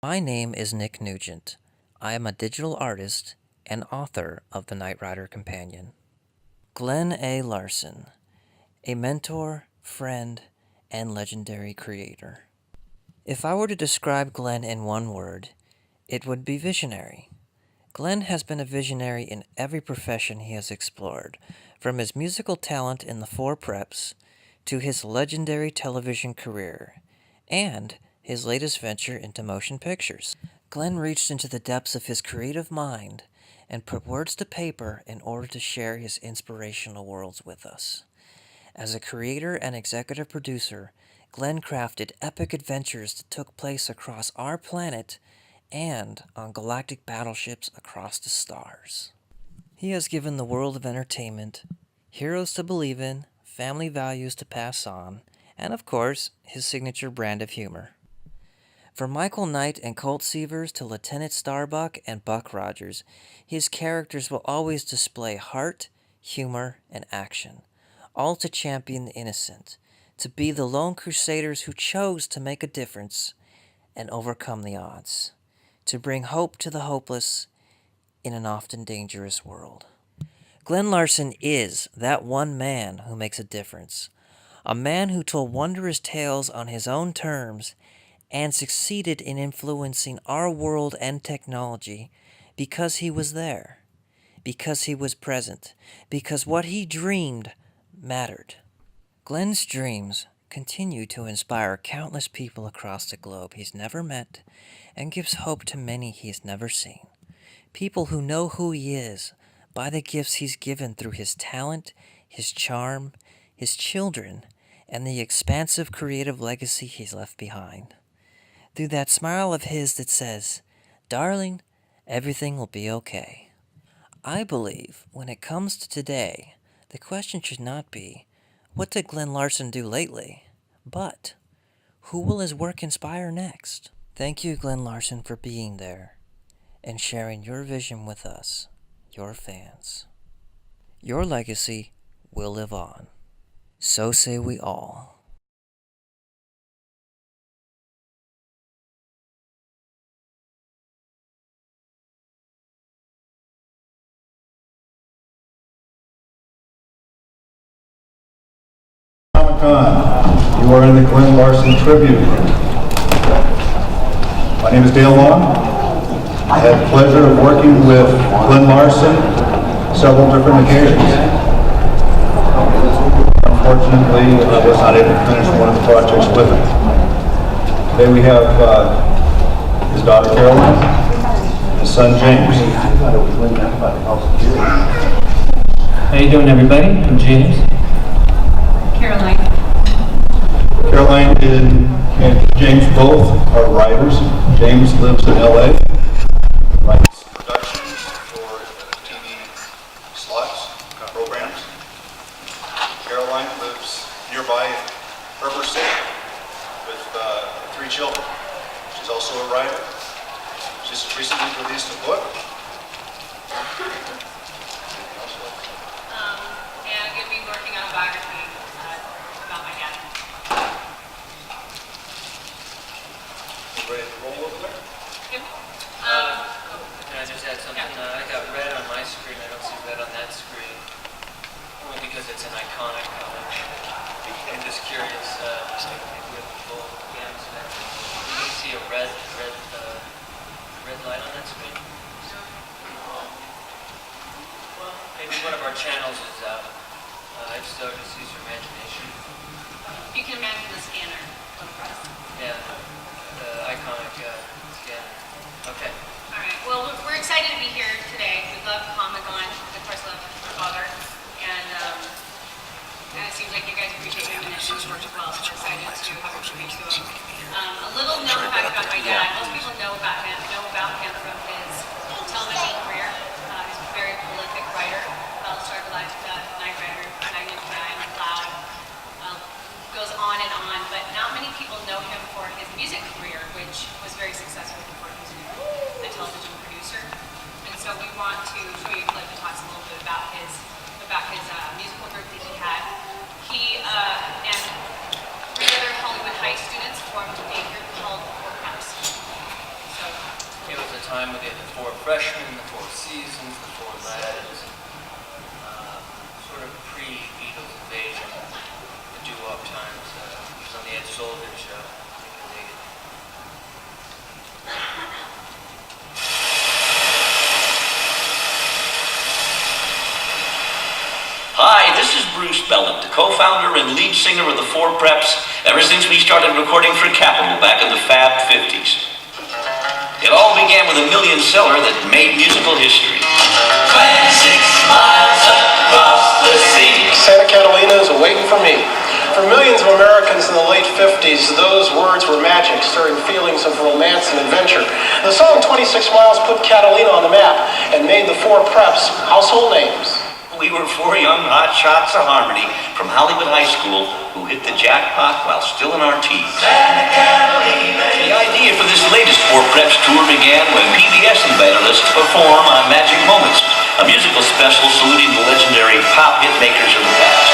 My name is Nick Nugent. I am a digital artist and author of the Knight Rider Companion. Glen A. Larson, a mentor, friend, and legendary creator. If I were to describe Glen in one word, it would be visionary. Glen has been a visionary in every profession he has explored, from his musical talent in the four preps to his legendary television career, and his latest venture into motion pictures. Glen reached into the depths of his creative mind and put words to paper in order to share his inspirational worlds with us. As a creator and executive producer, Glen crafted epic adventures that took place across our planet and on galactic battleships across the stars. He has given the world of entertainment heroes to believe in, family values to pass on, and of course, his signature brand of humor. From Michael Knight and Colt Seavers to Lieutenant Starbuck and Buck Rogers, his characters will always display heart, humor, and action, all to champion the innocent, to be the lone crusaders who chose to make a difference and overcome the odds, to bring hope to the hopeless in an often dangerous world. Glen Larson is that one man who makes a difference, a man who told wondrous tales on his own terms and succeeded in influencing our world and technology because he was there, because he was present, because what he dreamed mattered. Glen's dreams continue to inspire countless people across the globe he's never met and gives hope to many he's never seen. People who know who he is by the gifts he's given through his talent, his charm, his children, and the expansive creative legacy he's left behind. Through that smile of his that says, "Darling, everything will be okay." I believe when it comes to today, the question should not be, what did Glen Larson do lately? But, who will his work inspire next? Thank you, Glen Larson, for being there and sharing your vision with us, your fans. Your legacy will live on. So say we all. Comic-Con. You are in the Glen Larson tribute. My name is Dale Long. I had the pleasure of working with Glen Larson several different occasions. Unfortunately, I was not able to finish one of the projects with him. Today we have his daughter Caroline and his son James. How you doing, everybody? I'm James. Caroline. Caroline and James both are writers. James lives in LA, writes productions for TV slots, programs. Caroline lives nearby in Heber City with 3 children. She's also a writer. She's recently released a book. And I'm going to be working on a biography about my dad. You ready to roll over there? Yep. Can I just add something? I got red on my screen. I don't see red on that screen. Only because it's an iconic color. I'm just curious, with full games, you can see a red light on that screen. Well, maybe one of our channels is out. I just thought just use your imagination. You can imagine the scanner on the press. Yeah, the iconic scanner. Okay. All right. Well, we're excited to be here today. We love Comic-Con. Of course, love our father. And it seems like you guys appreciate him and his work as well. So we're excited to have a tribute to him. A little known fact about my dad. Most people know about him from his television career. He's a very prolific writer. Battlestar Galactica, Knight Rider, Magnet Prime, Cloud. Goes on and on, but not many people know him for his music career, which was very successful before he was a television producer. And so we want to show you a clip that talks a little bit about his musical group that he had. He and 3 other Hollywood High students formed a group called Courthouse. So time with the four freshmen, the four seasons, the four lads, sort of pre-Beatles invasion, the doo-wop times. He was on the Ed Sullivan show. I think you'll dig it. Hi, this is Bruce Belland, co-founder and lead singer of the Four Preps, ever since we started recording for Capitol back in the Fab 50s. It all began with a million seller that made musical history. 26 miles across the sea. Santa Catalina is waiting for me. For millions of Americans in the late 50s, those words were magic, stirring feelings of romance and adventure. The song 26 Miles put Catalina on the map and made the Four Preps household names. We were four young hotshots of harmony from Hollywood High School who hit the jackpot while still in our teens. The idea for this latest Four Preps tour began when PBS invited us to perform on Magic Moments, a musical special saluting the legendary pop hit makers of the past.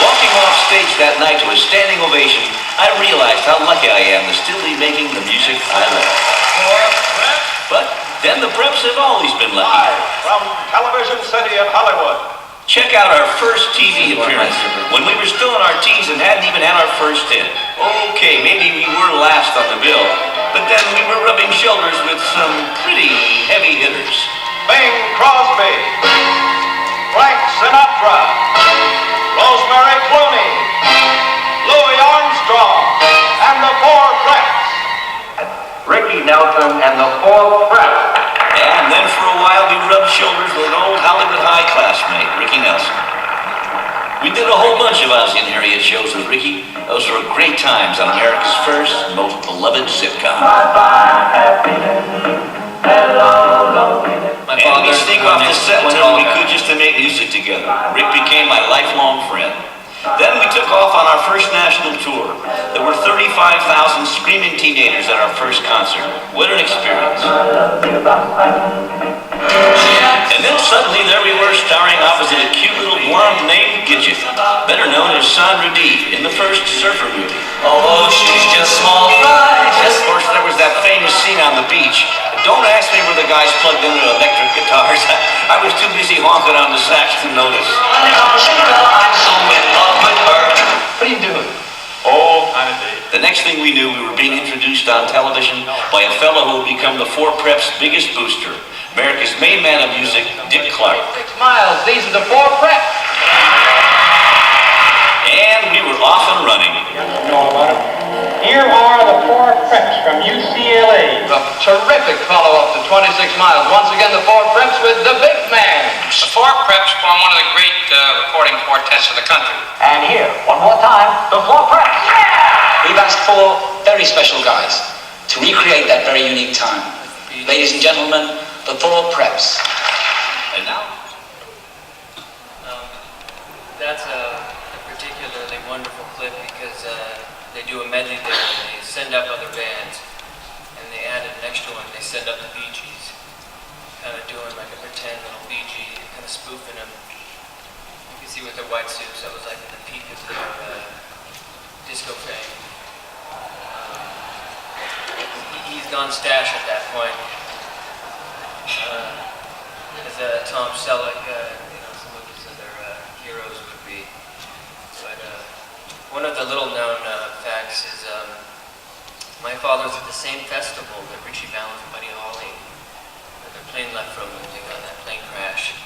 Walking off stage that night to a standing ovation, I realized how lucky I am to still be making the music I love. But then the Preps have always been lucky. Live from Television City in Hollywood. Check out our first TV appearance when we were still in our teens and hadn't even had our first hit. Okay, maybe we were last on the bill, but then we were rubbing shoulders with some pretty heavy hitters. Bing Crosby, Frank Sinatra, Rosemary Clooney, Louis Armstrong, and the Four Preps. Ricky Nelson and the Four Preps. And then for a while we rubbed shoulders with an old Hollywood High classmate, Ricky Nelson. We did a whole bunch of Ozzie and Harriet shows with Ricky. Those were great times on America's first and most beloved sitcom. And we sneak off the set whenever we could just to make music together. Rick became my lifelong friend. Then we took off on our first national tour. There were 35,000 screaming teenagers at our first concert. What an experience. And then suddenly there we were starring opposite a cute little blonde named Gidget, better known as Sandra Dee in the first Surfer movie. Although she's just small fry. Of course, there was that famous scene on the beach. Don't ask me where the guys plugged into electric guitars. I was too busy honking on the sax to notice. I'm so in love with her. What are you doing? Oh, kind of deep. The next thing we knew, we were being introduced on television by a fellow who would become the Four Preps' biggest booster, America's main man of music, Dick Clark. 6 miles, these are the Four Preps. And we were off and running. Know about it? Here are the Four Preps from UCLA. A terrific follow-up to 26 miles. Once again, the Four Preps with the big man. The Four Preps form one of the great recording quartets of the country. And here, one more time, the Four Preps. We've asked four very special guys to recreate that very unique time. Ladies and gentlemen, the Four Preps. And now? That's a particularly wonderful clip because they do a medley there and they send up other bands, and they added an extra one. They send up the Bee Gees, kind of doing like a pretend little Bee Gee, kind of spoofing them. You can see with their white suits, that was like the peak of their disco fame. He's gone stash at that point. As Tom Selleck, some of his other heroes would be. But one of the little-known facts is my father was at the same festival that Richie Valens and Buddy Holly. Their plane left from when they got in that plane crash.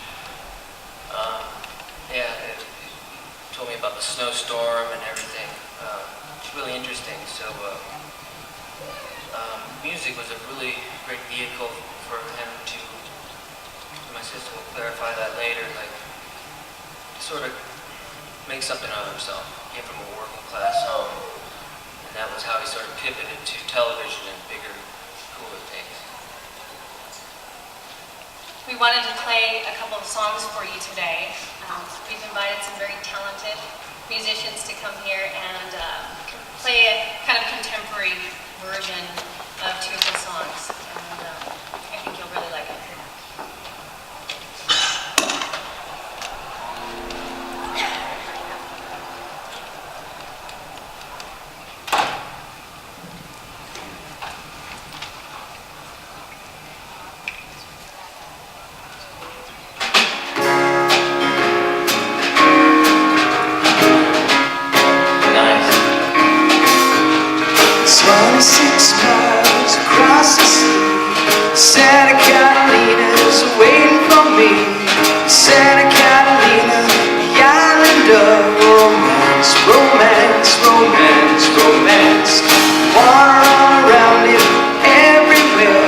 He told me about the snowstorm and everything. It's really interesting. So music was a really great vehicle for him to. My sister will clarify that later. Like, sort of make something of himself. He came from a working class home, and that was how he sort of pivoted to television and bigger, cooler things. We wanted to play a couple of songs for you today. We've invited some very talented musicians to come here and play a kind of contemporary version of two of the songs. And I think you'll really like it. 26 miles across the sea. Santa Catalina is waiting for me. Santa Catalina, the island of romance, romance, romance, romance. Water all around it, everywhere.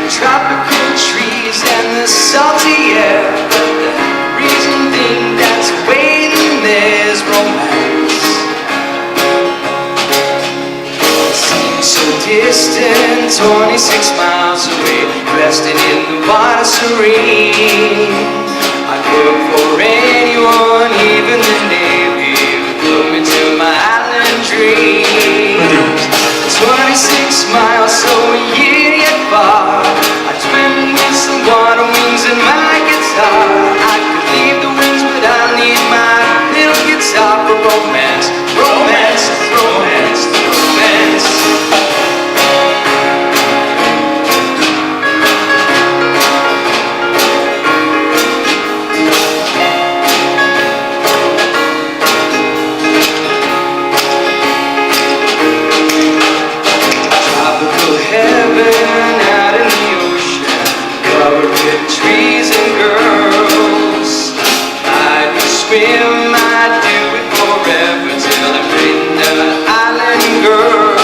Tropical trees and the salty air. But the reason thing that's waiting there's romance. So distant, 26 miles away, resting in the water serene. I'd work for anyone, even the Navy, would put me to my island dreams. 26 miles, so yet far. I'd swim with some water wings and my guitar. I could leave the wings, but I need my little guitar for romance, romance, romance, romance. Heaven out in the ocean, covered with trees and girls. I'd swim, I'd do it forever till I meet the island girls.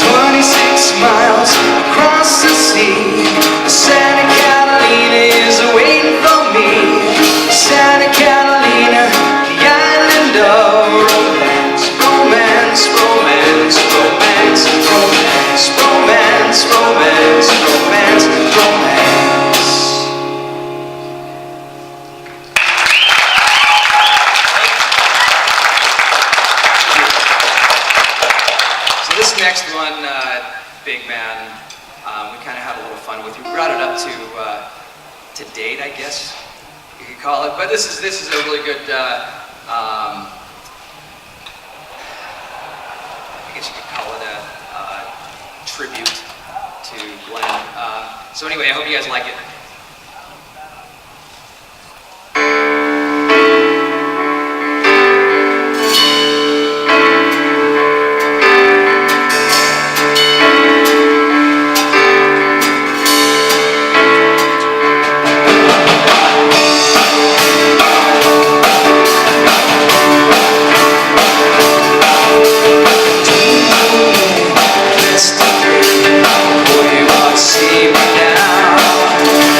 26 miles across the sea, Santa Catalina is waiting for me. Santa Catalina, the island of romance, romance, romance, romance, romance. Romance, romance, romance, romance. So this next one, big man, we kind of had a little fun with. We brought it up to date, I guess you could call it. But this is a really good. I guess you could call it a tribute to Glen. So anyway, I hope you guys like it. See me now.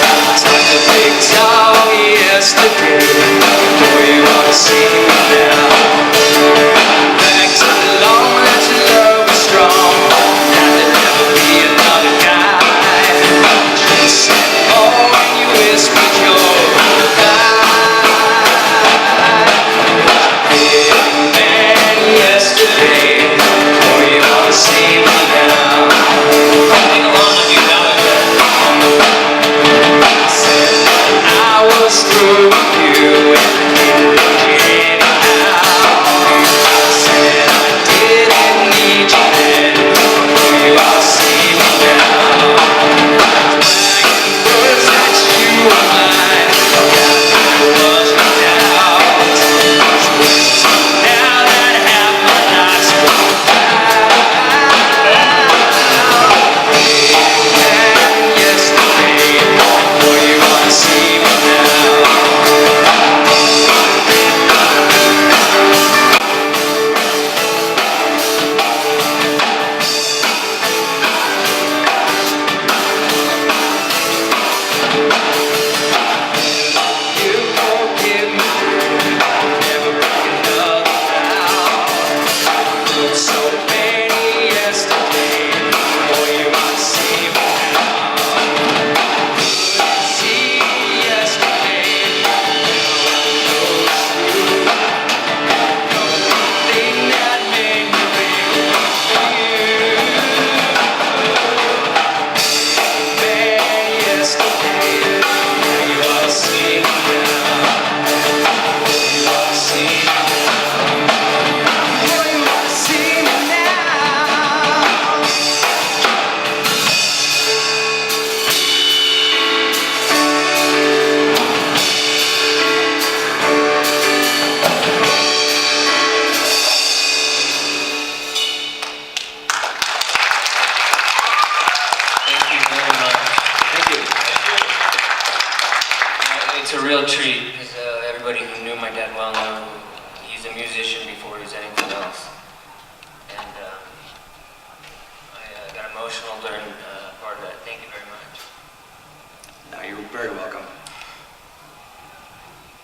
learn part of that. Thank you very much. No, you're very welcome.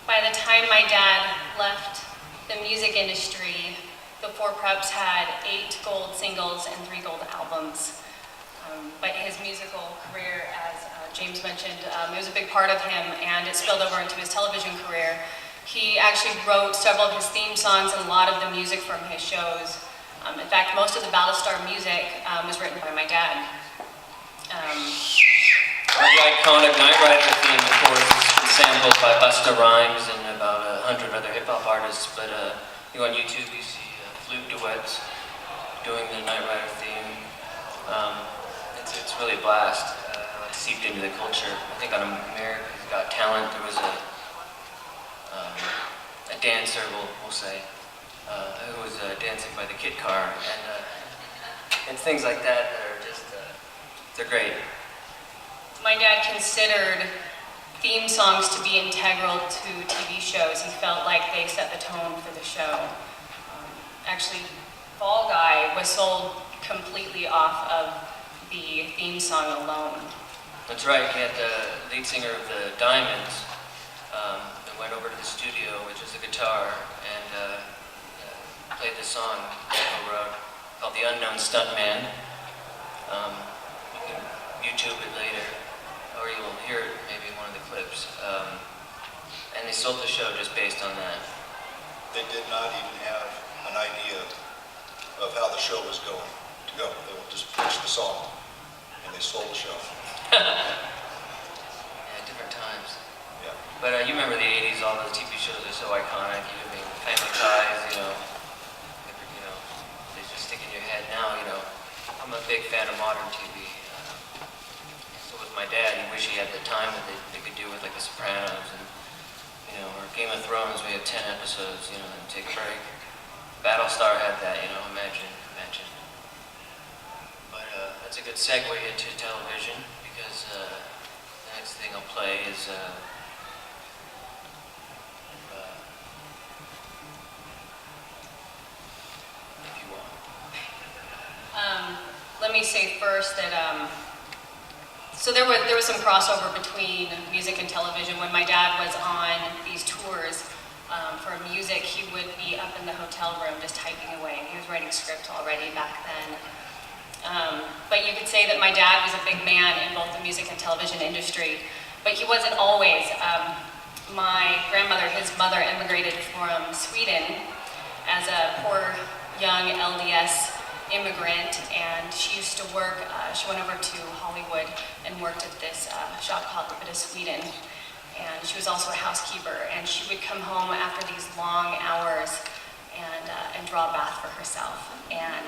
By the time my dad left the music industry, the Four Preps had 8 gold singles and 3 gold albums. But his musical career, as James mentioned, it was a big part of him, and it spilled over into his television career. He actually wrote several of his theme songs and a lot of the music from his shows. In fact, most of the Battlestar music was written by my dad. The iconic Knight Rider theme, of course, is sampled by Busta Rhymes and about 100 other hip-hop artists, but you go on YouTube, you see flute duets doing the Knight Rider theme. It's really a blast. It's seeped into the culture. I think on America's Got Talent, there was a dancer, we'll say, who was dancing by the kit car, and it's things like that that are just, they're great. My dad considered theme songs to be integral to TV shows. He felt like they set the tone for the show. Actually, Fall Guy was sold completely off of the theme song alone. That's right. He had the lead singer of the Diamonds that went over to the studio with just a guitar and played the song Echo Road called The Unknown Stuntman. You can YouTube it later, or you'll hear it maybe in one of the clips. And they sold the show just based on that. They did not even have an idea of how the show was going to go. They would just pitch the song, and they sold the show. Yeah, different times. Yeah. But you remember the 80s, all those TV shows are so iconic. I mean, Family Ties, they just stick in your head. Now, I'm a big fan of modern TV. So with my dad, he wished he had the time that they could do with like The Sopranos and, or Game of Thrones, we had 10 episodes, and take a break. Battlestar had that, imagine. But that's a good segue into television, because the next thing I'll play is if you want. Let me say first that so there was some crossover between music and television. When my dad was on these tours for music, he would be up in the hotel room just typing away. He was writing script already back then. But you could say that my dad was a big man in both the music and television industry, but he wasn't always. My grandmother, his mother, immigrated from Sweden as a poor young LDS immigrant, and she used to work, she went over to Hollywood and worked at this shop called The Bit of Sweden, and she was also a housekeeper, and she would come home after these long hours and draw a bath for herself. And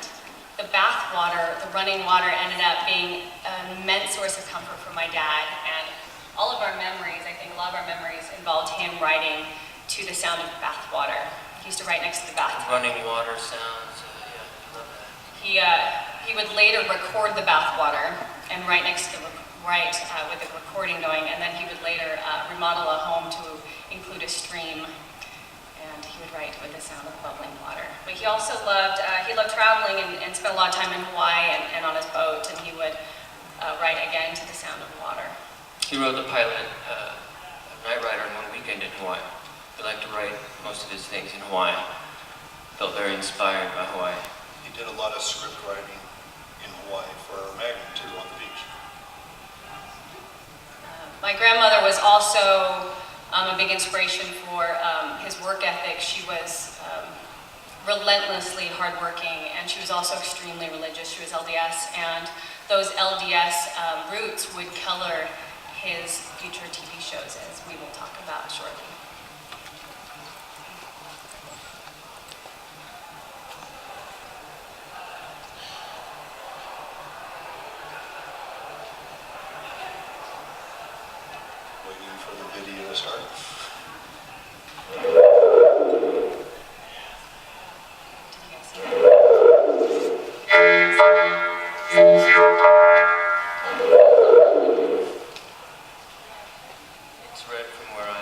the bath water, the running water, ended up being an immense source of comfort for my dad, and all of our memories, I think a lot of our memories involved him writing to the sound of bath water. He used to write next to the bath. Running water sounds, yeah, I love that. He would later record the bath water and write next to the with the recording going, and then he would later remodel a home to include a stream, and he would write with the sound of bubbling water. But he also loved traveling and spent a lot of time in Hawaii and on his boat, and he would write again to the sound of water. He wrote the pilot of Knight Rider in one weekend in Hawaii. He liked to write most of his things in Hawaii. Felt very inspired by Hawaii. He did a lot of script writing in Hawaii for Magnum too, on the beach. My grandmother was also a big inspiration for his work ethic. She was relentlessly hardworking, and she was also extremely religious. She was LDS, and those LDS roots would color his future TV shows, as we will talk about shortly. Waiting for the video to start. It's red from where I am.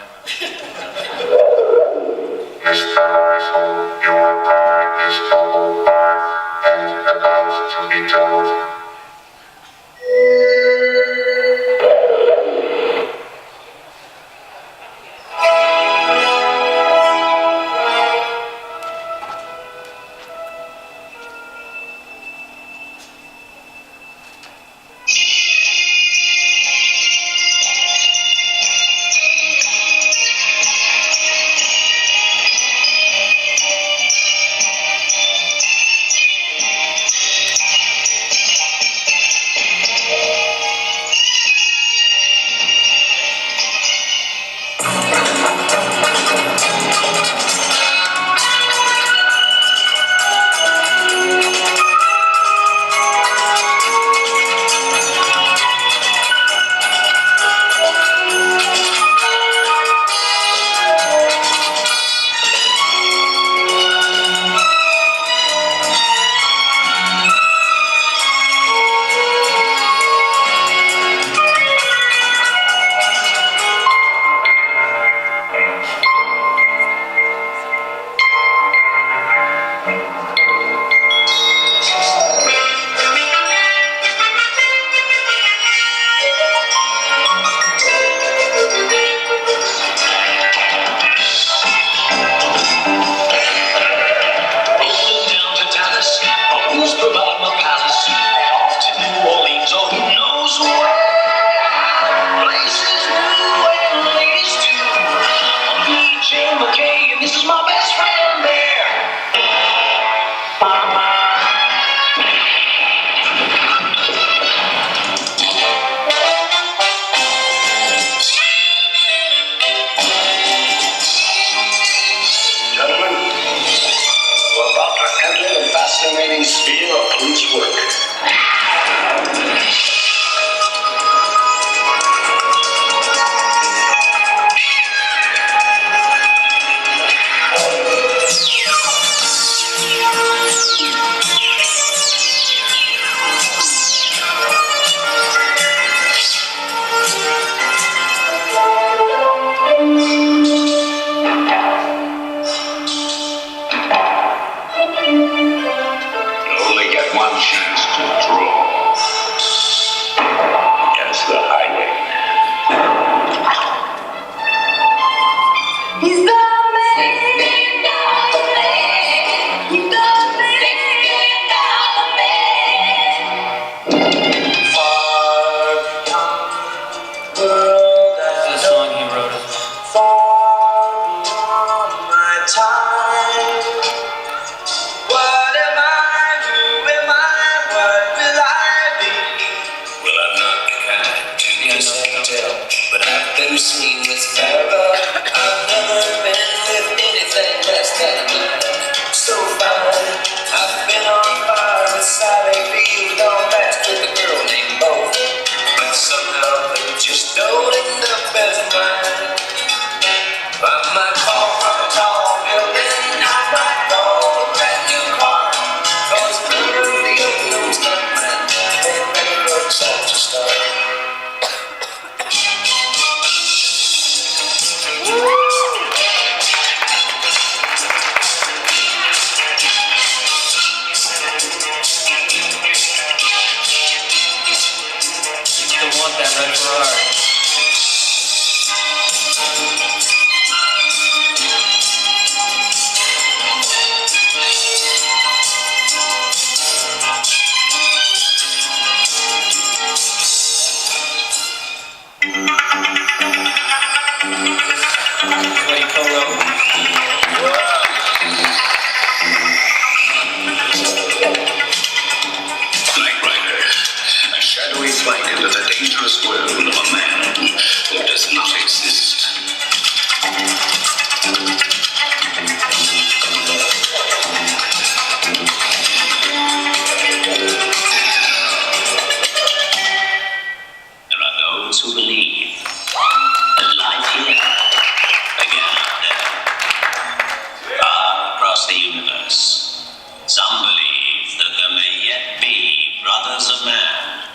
Some believe that there may yet be brothers of man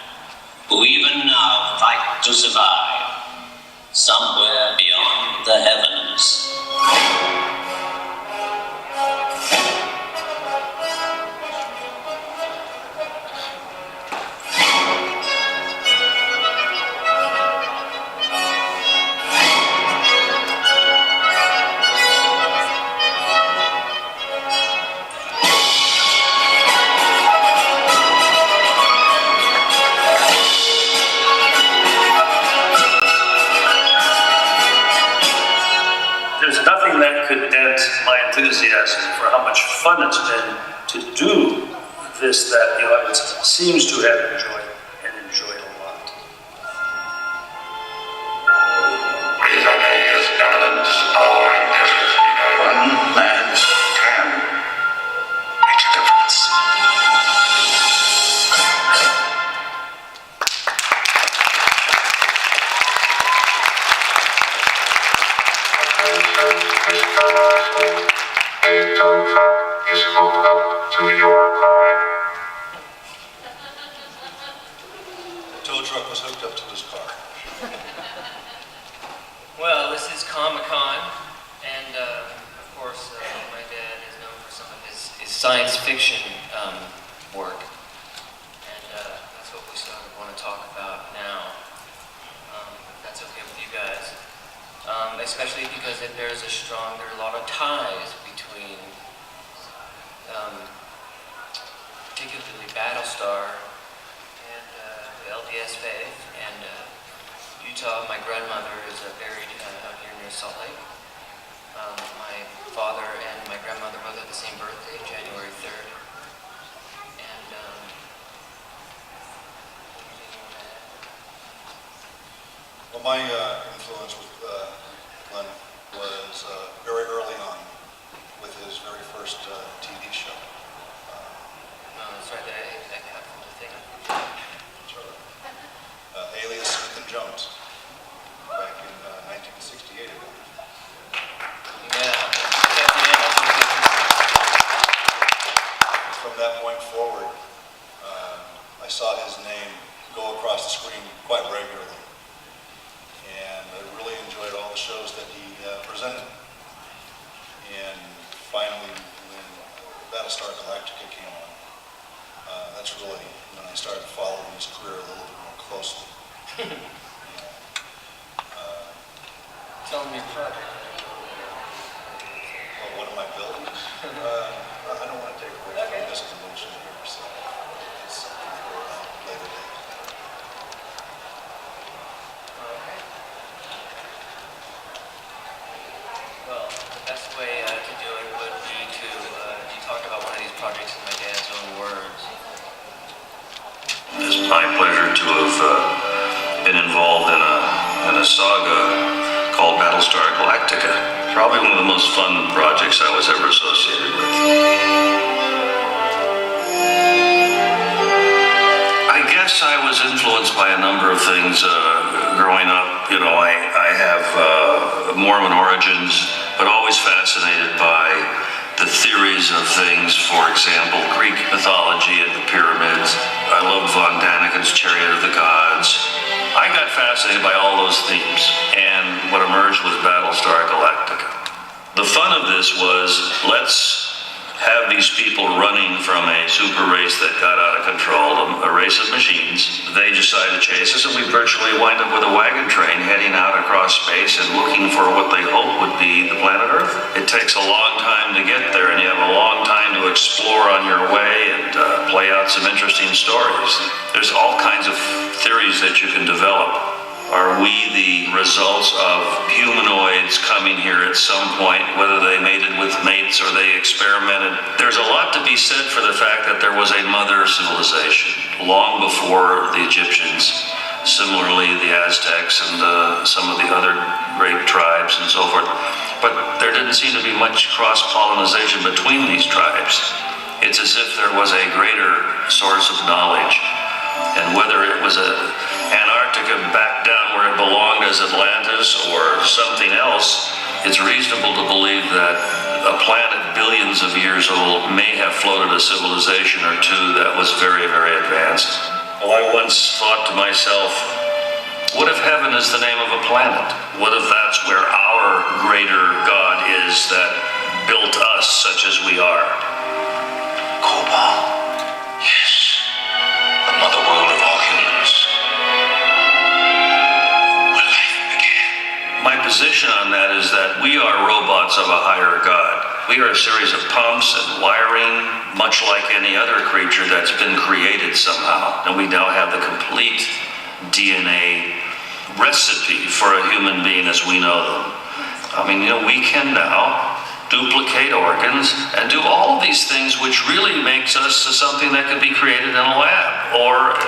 who even now fight to survive somewhere beyond the heavens. There's nothing that could dent my enthusiasm for how much fun it's been to do this that the audience seems to have enjoyed and enjoyed a lot. One man's can make a difference. Tow truck was hooked up to his car. Well, this is Comic-Con, and of course, my dad is known for some of his science fiction work, and that's what we sort of want to talk about now, if that's okay with you guys. Especially because there are a lot of ties between, particularly Battlestar and the LDS faith, and Utah. My grandmother is buried out here near Salt Lake. My father and my grandmother both had the same birthday, January 3rd. And, Well, my influence with Glen was very early on with his very first TV show. sorry that I got from the thing. Alias Smith and Jones, back in 1968. Yeah. From that point forward, I saw his name go across the screen quite regularly, and I really enjoyed all the shows that he presented. And finally, when Battlestar Galactica came on, that's really when I started following his career a little bit more closely. Tell me your project. Well, what am I building? I don't want to take away from this convention here, so it's something for a later date. Okay. Well, the best way to do it would be to talk about one of these projects in my dad's own words. It's my pleasure to have been involved in a saga called Battlestar Galactica. Probably one of the most fun projects I was ever associated with. I guess I was influenced by a number of things growing up. You know, I have Mormon origins, but always fascinated by the theories of things. For example, Greek mythology and the pyramids. I loved Von Daniken's Chariot of the Gods. I got fascinated by all those themes, and what emerged was Battlestar Galactica. The fun of this was, let's have these people running from a super race that got out of control, a race of machines. They decide to chase us, and we virtually wind up with a wagon train heading out across space and looking for what they hope would be the planet Earth. It takes a long time to get there, and you have a long time to explore on your way and play out some interesting stories. There's all kinds of theories that you can develop. Are we the results of humanoids coming here at some point, whether they mated with mates or they experimented? There's a lot to be said for the fact that there was a mother civilization long before the Egyptians. Similarly, the Aztecs and some of the other great tribes and so forth. But there didn't seem to be much cross-pollination between these tribes. It's as if there was a greater source of knowledge. And whether it was Antarctica back down where it belonged as Atlantis or something else, it's reasonable to believe that a planet billions of years old may have floated a civilization or two that was very, very advanced. Well, I once thought to myself, what if heaven is the name of a planet? What if that's where our greater God is that built us such as we are? Cobalt. Yes. The mother world of all humans. Where life began. My position on that is that we are robots of a higher God. We are a series of pumps and wiring, much like any other creature that's been created somehow. And we now have the complete DNA recipe for a human being as we know them. I mean, we can now duplicate organs and do all of these things, which really makes us something that could be created in a lab or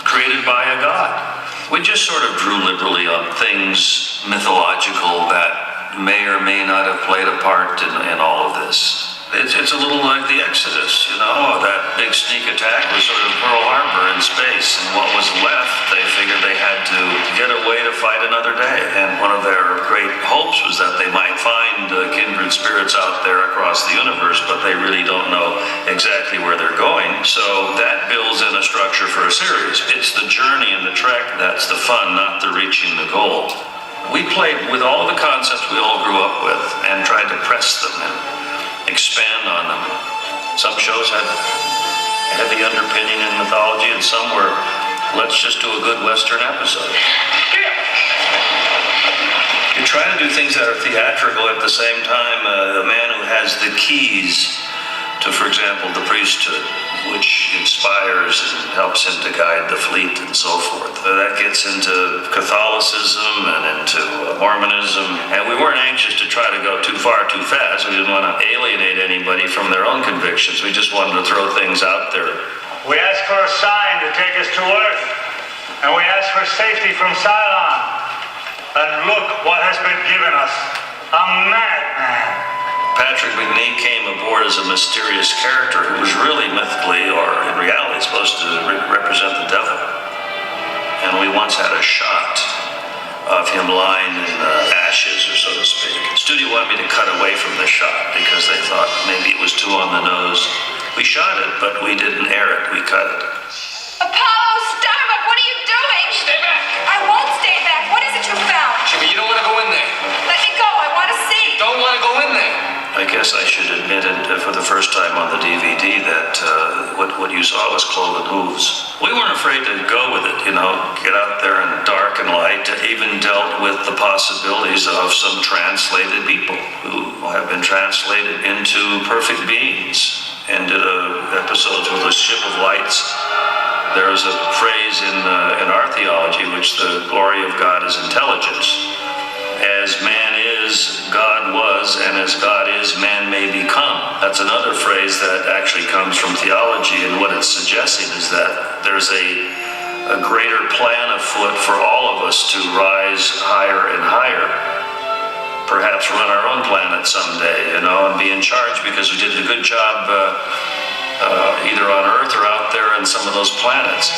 created by a god. We just sort of drew liberally on things mythological that may or may not have played a part in all of this. It's a little like the Exodus, that big sneak attack was sort of Pearl Harbor in space, and what was left, they figured they had to get away to fight another day. And one of their great hopes was that they might find kindred spirits out there across the universe, but they really don't know exactly where they're going. So that builds in a structure for a series. It's the journey and the trek that's the fun, not the reaching the goal. We played with all of the concepts we all grew up with and tried to press them and expand on them. Some shows had heavy underpinning in mythology, and some were, let's just do a good Western episode. You try to do things that are theatrical at the same time. A man who has the keys to, for example, the priesthood, which inspires and helps him to guide the fleet and so forth. That gets into Catholicism and into Mormonism, and we weren't anxious to try to go too far too fast. We didn't want to alienate anybody from their own convictions. We just wanted to throw things out there. We asked for a sign to take us to Earth, and we asked for safety from Cylon. And look what has been given us, a madman. Patrick McNee came aboard as a mysterious character who was really mythically, or in reality, supposed to represent the devil. And we once had a shot of him lying in ashes, or so to speak. The studio wanted me to cut away from the shot because they thought maybe it was too on the nose. We shot it, but we didn't air it. We cut it. Apollo, Starbuck, what are you doing? Stay back! I won't stay back. What is it you found? Jimmy, you don't want to go in there. Let me go. I want to see. Don't want to go in there. I guess I should admit it for the first time on the DVD that what you saw was cloven hooves. We weren't afraid to go with it, get out there in dark and light, even dealt with the possibilities of some translated people who have been translated into perfect beings and did episodes with a ship of lights. There is a phrase in our theology which the glory of God is intelligence. As man is, God was, and as God is, man may become. That's another phrase that actually comes from theology, and what it's suggesting is that there's a greater plan afoot for all of us to rise higher and higher. Perhaps run our own planet someday, and be in charge because we did a good job either on Earth or out there in some of those planets.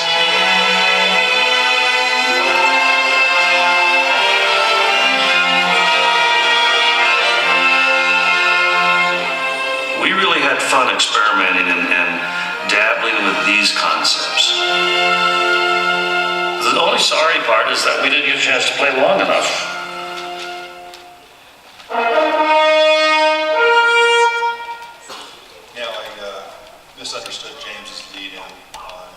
We really had fun experimenting and dabbling with these concepts. The only sorry part is that we didn't get a chance to play long enough. Yeah, I misunderstood James's lead in on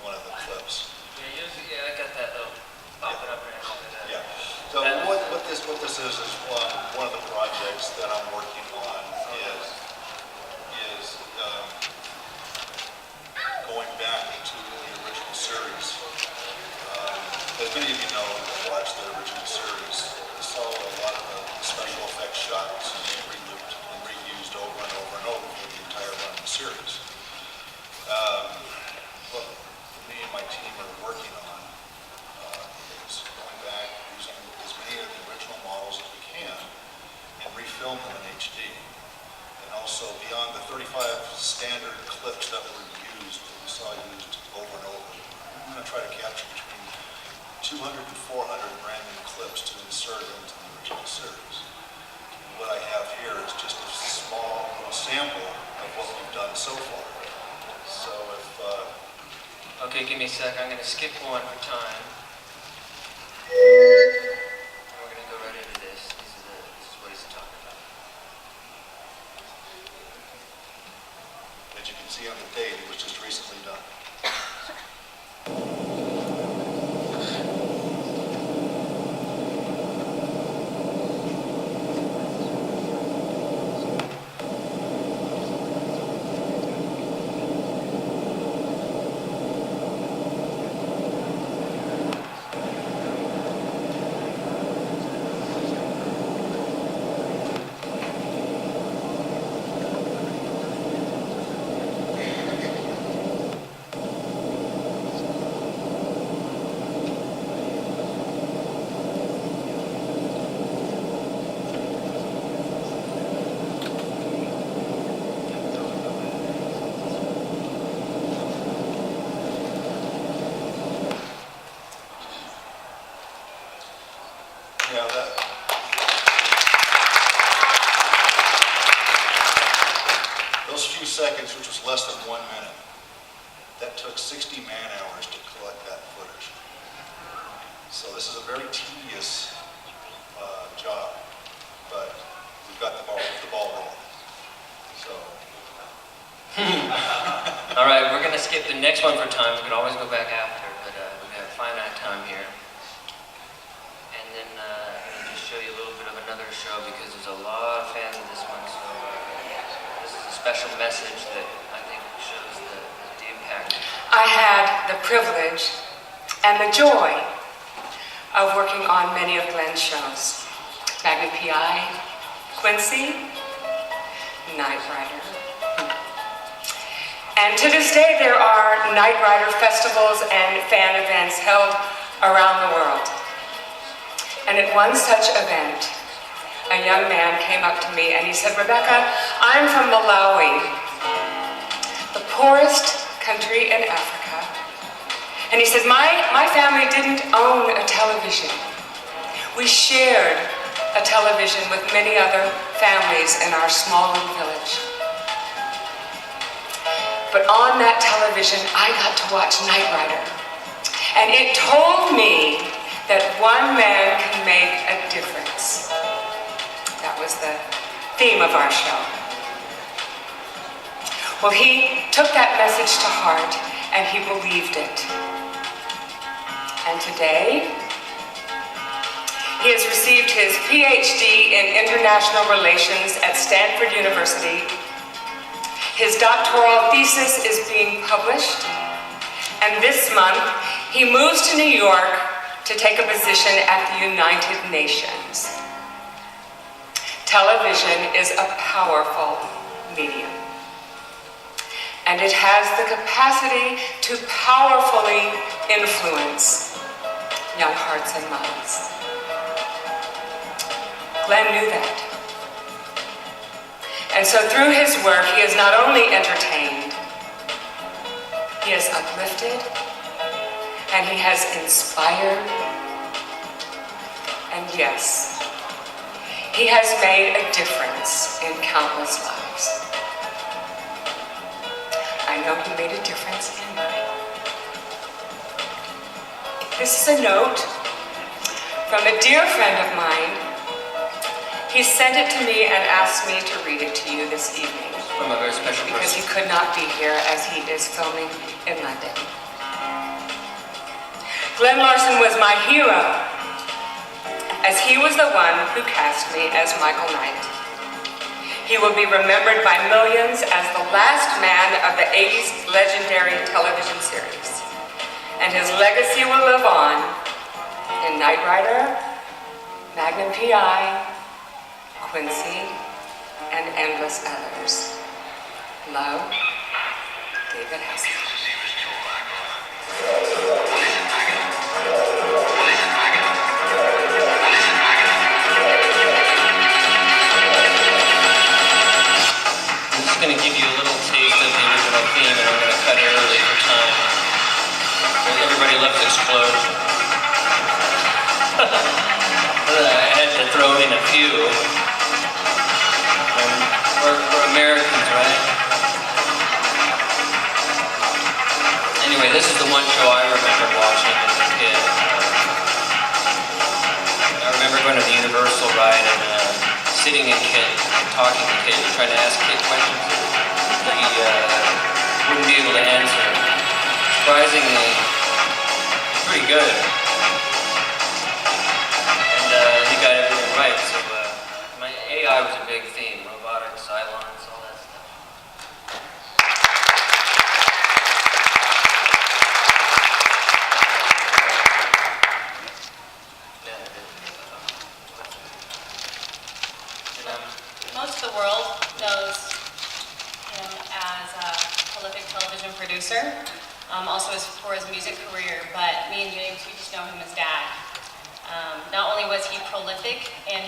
one of the clips. Yeah, I got that though. Pop it up right after that. Yeah. So what this is one of the projects that I'm working on is going back to the original series. As many of you know, who watched the original series, you saw a lot of the special effects shots relooped and reused over and over and over for the entire run of the series. What me and my team are working on is going back, using as many of the original models as we can, and refilm them in HD. And also beyond the 35 standard clips that were used, that we saw used over and over, I'm going to try to capture between 200 and 400 brand new clips to insert into the original series. And what I have here is just a small little sample of what we've done so far. So if... Okay, give me a sec. I'm going to skip one for time. And we're going to go right into this. This is what he's talking about. As you can see on the date, it was just recently done. Yeah, those few seconds, which was less than 1 minute, that took 60 man-hours to collect that footage. So this is a very tedious job, but we've got the ball rolling. So. All right, we're going to skip the next one for time. We can always go back after, but we have finite time here. And then I'm going to just show you a little bit of another show because there's a lot of fans of this one. So this is a special message that I think shows the impact. I had the privilege and the joy of working on many of Glen's shows. Magnum P.I., Quincy, Knight Rider. And to this day, there are Knight Rider festivals and fan events held around the world. And at one such event, a young man came up to me and he said, "Rebecca, I'm from Malawi, the poorest country in Africa." And he said, my family didn't own a television. We shared a television with many other families in our small little village. But on that television, I got to watch Knight Rider. And it told me that one man can make a difference. That was the theme of our show. Well, he took that message to heart and he believed it. And today, he has received his PhD in International Relations at Stanford University. His doctoral thesis is being published, and this month he moves to New York to take a position at the United Nations. Television is a powerful medium, and it has the capacity to powerfully influence young hearts and minds. Glen knew that. And so through his work, he has not only entertained, he has uplifted, and he has inspired, and yes, he has made a difference in countless lives. I know he made a difference in mine. This is a note from a dear friend of mine. He sent it to me and asked me to read it to you this evening. From a very special person. Because he could not be here as he is filming in London. Glen Larson was my hero, as he was the one who cast me as Michael Knight. He will be remembered by millions as the last man of the 80s legendary television series. And his legacy will live on in Knight Rider, Magnum P.I., Quincy, and endless others. Love, David Hasselhoff. I'm just going to give you a little taste of the original theme, and I'm going to cut it early for time. Everybody loves explosion. I had to throw in a few. anyway, this is the one show I remember watching as a kid. I remember going to the Universal ride and sitting in Kit and talking to Kit and trying to ask Kit questions that he wouldn't be able to answer. Surprisingly, pretty good. And he got everything right, so my AI was a big theme, robotics, Cylons, all that stuff. Most of the world knows him as a prolific television producer, also for his music career, but me and James, we just know him as Dad. Not only was he prolific in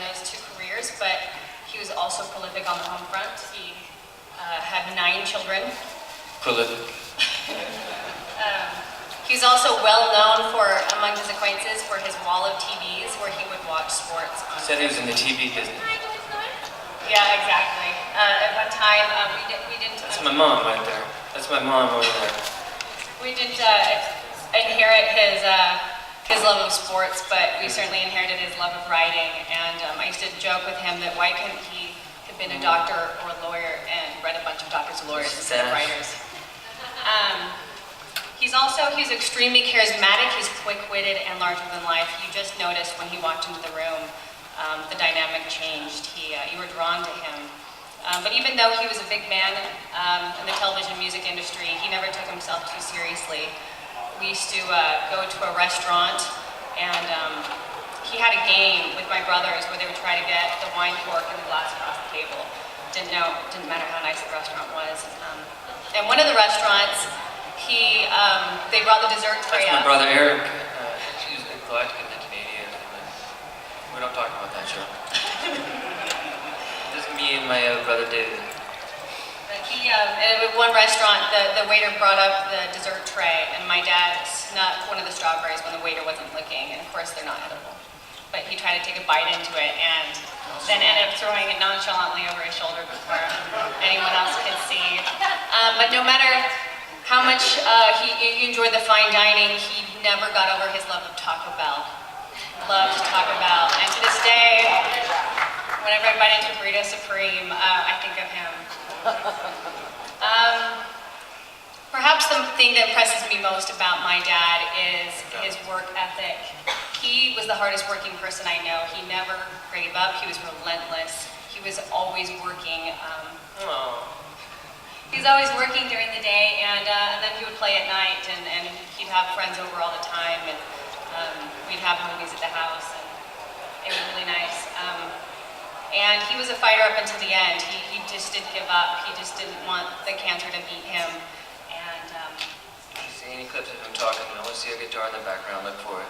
those two careers, but he was also prolific on the home front. He had 9 children. Prolific. He's also well known for, among his acquaintances, for his wall of TVs where he would watch sports. He said he was in the TV business. Yeah, exactly. At one time, we didn't. That's my mom right there. That's my mom over there. We didn't inherit his love of sports, but we certainly inherited his love of writing. And I used to joke with him that why couldn't he have been a doctor or a lawyer and read a bunch of doctors and lawyers instead of writers? He's extremely charismatic. He's quick-witted and larger than life. You just noticed when he walked into the room, the dynamic changed. You were drawn to him. But even though he was a big man in the television music industry, he never took himself too seriously. We used to go to a restaurant, and he had a game with my brothers where they would try to get the wine cork and the glass across the table. Didn't matter how nice the restaurant was. And one of the restaurants, they brought the dessert tray That's up. my brother Eric. He's a Galactica and Canadian. We don't talk about that show. Just me and my brother David. But at one restaurant, the waiter brought up the dessert tray, and my dad snuck one of the strawberries when the waiter wasn't looking, and of course they're not edible. But he tried to take a bite into it, and then ended up throwing it nonchalantly over his shoulder before anyone else could see. But no matter how much he enjoyed the fine dining, he never got over his love of Taco Bell. Loved Taco Bell, and to this day, whenever I bite into Burrito Supreme, I think of him. Perhaps the thing that impresses me most about my dad is his work ethic. He was the hardest working person I know. He never gave up. He was relentless. He was always working. He was always working during the day, and then he would play at night, and he'd have friends over all the time, and we'd have movies at the house, and it was really nice. And he was a fighter up until the end. He just didn't give up. He just didn't want the cancer to beat him. And See any clips of him talking? I want to see a guitar in the background. Look for it.